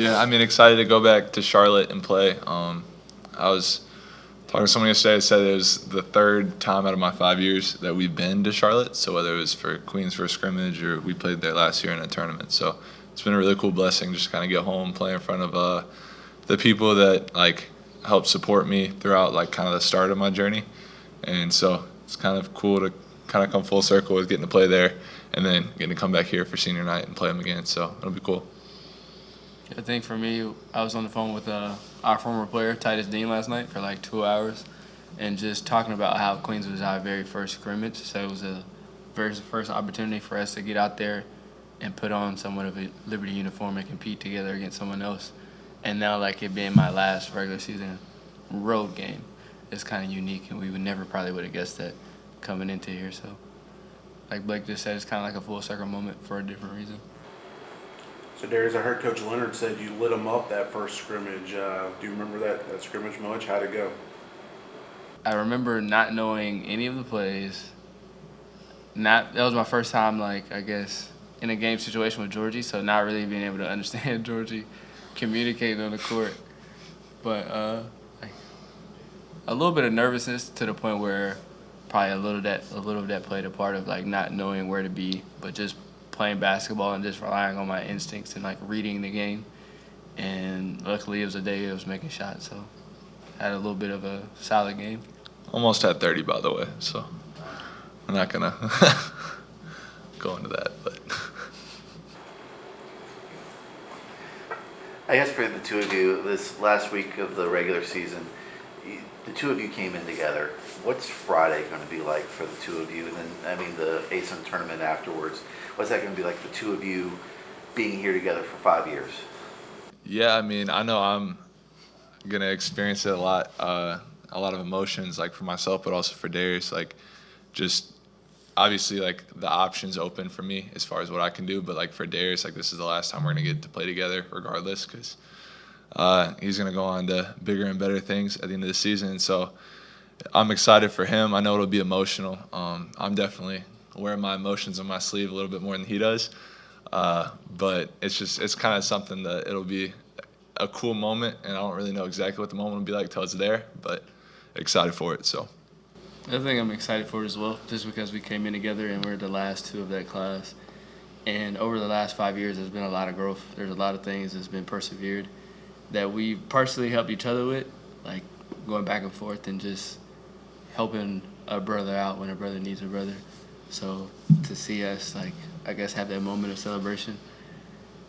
Yeah, I mean, excited to go back to Charlotte and play. I was talking to someone yesterday that said it was the third time out of my 5 years that we've been to Charlotte. So whether it was for Queens first scrimmage or we played there last year in a tournament. So it's been a really cool blessing just to kind of get home, play in front of the people that like helped support me throughout like kind of the start of my journey. And so it's kind of cool to kind of come full circle with getting to play there and then getting to come back here for senior night and play them again. So it'll be cool. I think for me, I was on the phone with our former player, Titus Dean, last night for like 2 hours and just talking about how Queens was our very first scrimmage. So it was a very first opportunity for us to get out there and put on somewhat of a Liberty uniform and compete together against someone else. And now, like it being my last regular season road game, it's kind of unique, and we probably would have guessed that coming into here. So, like Blake just said, it's kind of like a full circle moment for a different reason. So, Darius, I heard Coach Leonard said you lit him up that first scrimmage. Do you remember that scrimmage much? How'd it go? I remember not knowing any of the plays. That was my first time, like, I guess, in a game situation with Georgie, so not really being able to understand Georgie communicating on the court. But like, a little bit of nervousness to the point where probably a little of that played a part of like not knowing where to be, but just playing basketball and just relying on my instincts and like reading the game. And luckily it was a day I was making shots, so I had a little bit of a solid game. Almost had 30, by the way, so I'm not gonna go into that, but. I guess for the two of you, this last week of the regular season, the two of you came in together. What's Friday going to be like for the two of you? And then, I mean, the ASUN tournament afterwards. What's that going to be like, the two of you being here together for 5 years? Yeah, I mean, I know I'm going to experience it a lot of emotions, like for myself, but also for Darius. Like, just obviously, like, the options open for me as far as what I can do. But, like, for Darius, like, this is the last time we're going to get to play together regardless because he's going to go on to bigger and better things at the end of the season. So I'm excited for him. I know it'll be emotional. I'm definitely wearing my emotions on my sleeve a little bit more than he does. But it's kind of something that it'll be a cool moment, and I don't really know exactly what the moment will be like till it's there, but excited for it. So The other thing I'm excited for as well, just because we came in together and we're the last two of that class. And over the last 5 years, there's been a lot of growth. There's a lot of things that's been persevered that we personally helped each other with, like going back and forth and just helping a brother out when a brother needs a brother. So to see us, like, I guess, have that moment of celebration,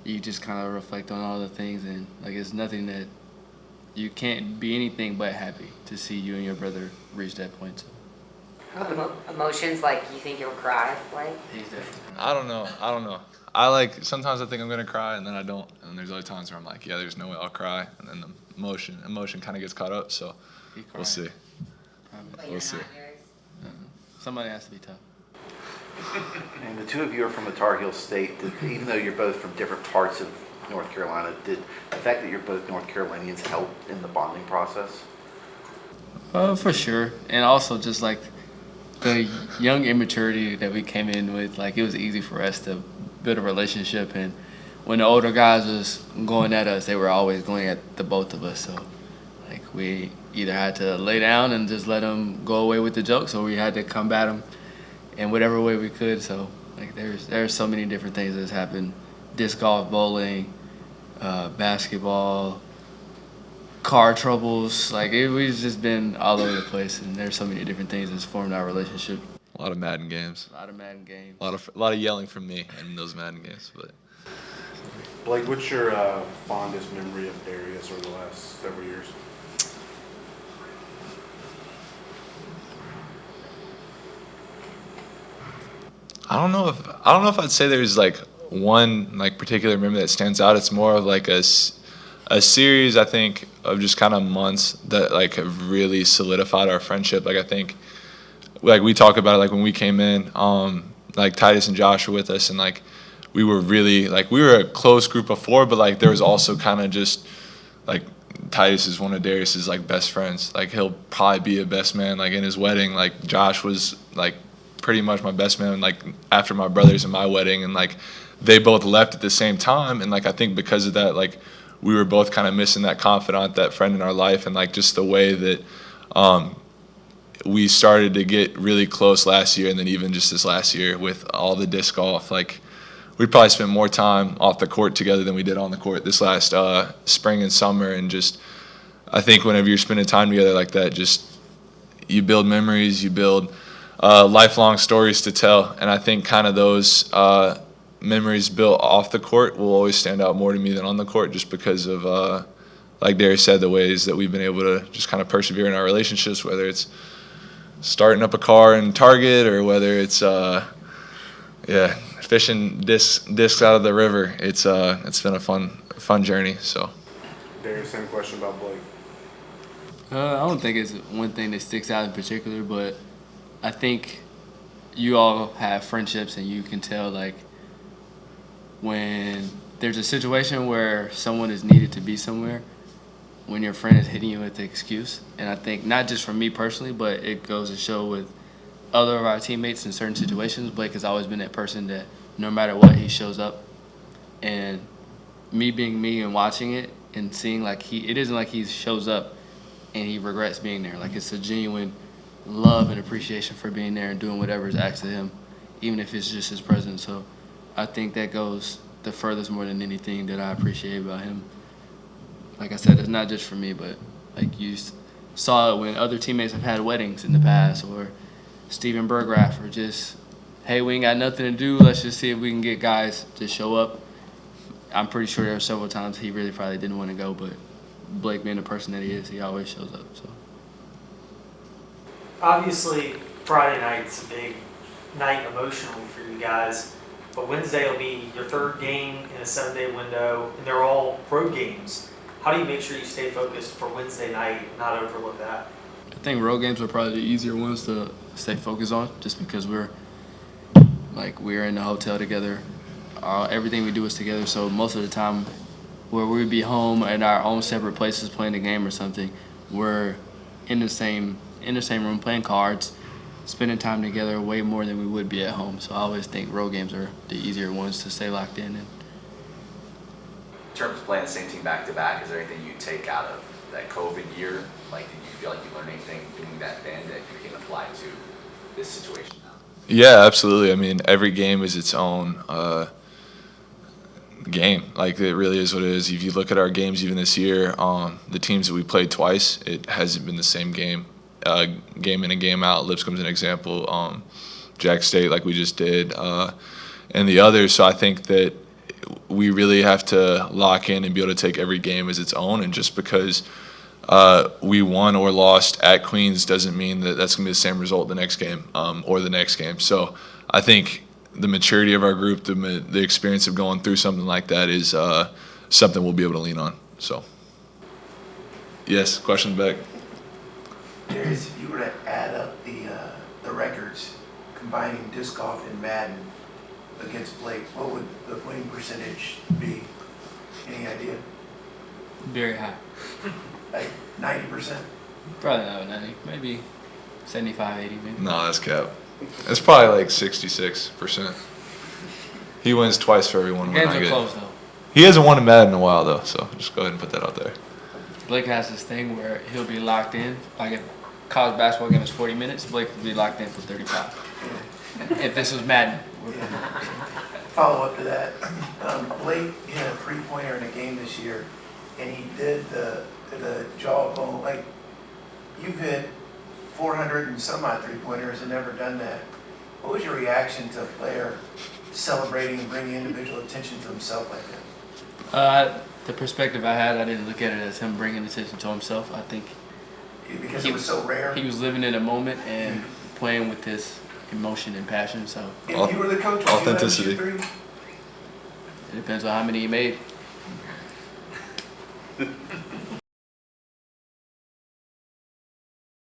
you just kind of reflect on all the things, and like it's nothing that you can't be anything but happy to see you and your brother reach that point. So. Emotions, like you think you'll cry, like? I don't know. Sometimes I think I'm gonna cry and then I don't, and there's other times where I'm like, yeah, there's no way I'll cry, and then the emotion kind of gets caught up. So we'll see. We'll see. Somebody has to be tough. And the two of you are from the Tar Heel State. Even though you're both from different parts of North Carolina, did the fact that you're both North Carolinians help in the bonding process? For sure, and also just like the young immaturity that we came in with, like it was easy for us to build a relationship. And when the older guys was going at us, they were always going at the both of us. So like we either had to lay down and just let them go away with the jokes, or we had to combat them in whatever way we could. So like there's so many different things that's happened: disc golf, bowling, basketball, car troubles. Like we've just been all over the place, and there's so many different things that's formed our relationship. A lot of Madden games. A lot of yelling from me in those Madden games. But Blake, what's your fondest memory of Darius over the last several years? I don't know if I'd say there's like one like particular memory that stands out. It's more of like a series, I think, of just kind of months that like have really solidified our friendship. Like I think, like we talk about it, like when we came in, like Titus and Josh were with us, and like we were a close group of four, but like there was also kind of just like Titus is one of Darius's like best friends. Like he'll probably be a best man like in his wedding. Like Josh was like pretty much my best man like after my brothers and my wedding, and like they both left at the same time, and like I think because of that, like we were both kind of missing that confidant, that friend in our life, and like just the way that we started to get really close last year, and then even just this last year with all the disc golf. Like, we probably spent more time off the court together than we did on the court this last spring and summer. And just, I think whenever you're spending time together like that, just you build memories, you build lifelong stories to tell. And I think kind of those memories built off the court will always stand out more to me than on the court, just because of, like Darius said, the ways that we've been able to just kind of persevere in our relationships, whether it's starting up a car in Target or whether it's fishing discs out of the river. It's been a fun journey. So Darius, same question about Blake. I don't think it's one thing that sticks out in particular, but I think you all have friendships and you can tell, like, when there's a situation where someone is needed to be somewhere, when your friend is hitting you with the excuse. And I think not just for me personally, but it goes to show with other of our teammates in certain situations, Blake has always been that person that no matter what, he shows up. And me being me and watching it and seeing, like, it isn't like he shows up and he regrets being there. Like, it's a genuine love and appreciation for being there and doing whatever is asked of him, even if it's just his presence. So I think that goes the furthest more than anything that I appreciate about him. Like I said, it's not just for me, but like you saw it when other teammates have had weddings in the past, or Steven Berggraf, or just, hey, we ain't got nothing to do, let's just see if we can get guys to show up. I'm pretty sure there were several times he really probably didn't want to go, but Blake being the person that he is, he always shows up. So obviously, Friday night's a big night emotionally for you guys, but Wednesday will be your third game in a 7-day window, and they're all road games. How do you make sure you stay focused for Wednesday night and not overlook that? I think road games are probably the easier ones to stay focused on, just because we're in the hotel together. Everything we do is together, so most of the time where we'd be home in our own separate places playing the game or something, we're in the same room playing cards, spending time together way more than we would be at home. So I always think road games are the easier ones to stay locked in. In terms of playing the same team back-to-back, is there anything you take out of that COVID year? Like, did you feel like you learned anything doing that then that you can apply to this situation now? yeah, absolutely. I mean, every game is its own game. Like, it really is what it is. If you look at our games even this year, the teams that we played twice, it hasn't been the same game. Game in and game out. Lipscomb's an example. Jack State, like we just did, and the others. So I think that we really have to lock in and be able to take every game as its own. And just because we won or lost at Queens doesn't mean that that's going to be the same result the next game or the next game. So I think the maturity of our group, the experience of going through something like that is something we'll be able to lean on. So, yes, question back. Darius, if you were to add up the records, combining disc golf and Madden against Blake, what would the winning percentage be? Any idea? Very high. Like 90%? Probably not 90, maybe 75, 80 maybe. No, that's cap. It's probably like 66%. He wins twice for every one win Games I are get. close though. He hasn't won a Madden in a while though, so just go ahead and put that out there. Blake has this thing where he'll be locked in. Like, if college basketball game is 40 minutes, Blake will be locked in for 35. If this was Madden. Follow up to that, Blake hit a three-pointer in a game this year, and he did the jawbone. Like, you've hit 400 and some odd three-pointers and never done that. What was your reaction to a player celebrating and bringing individual attention to himself like that? The perspective I had, I didn't look at it as him bringing attention to himself. I think Because it was so rare. he was living in a moment and playing with his emotion and passion. So If you were the coach, would Authenticity. you let him shoot it depends on how many he made. three?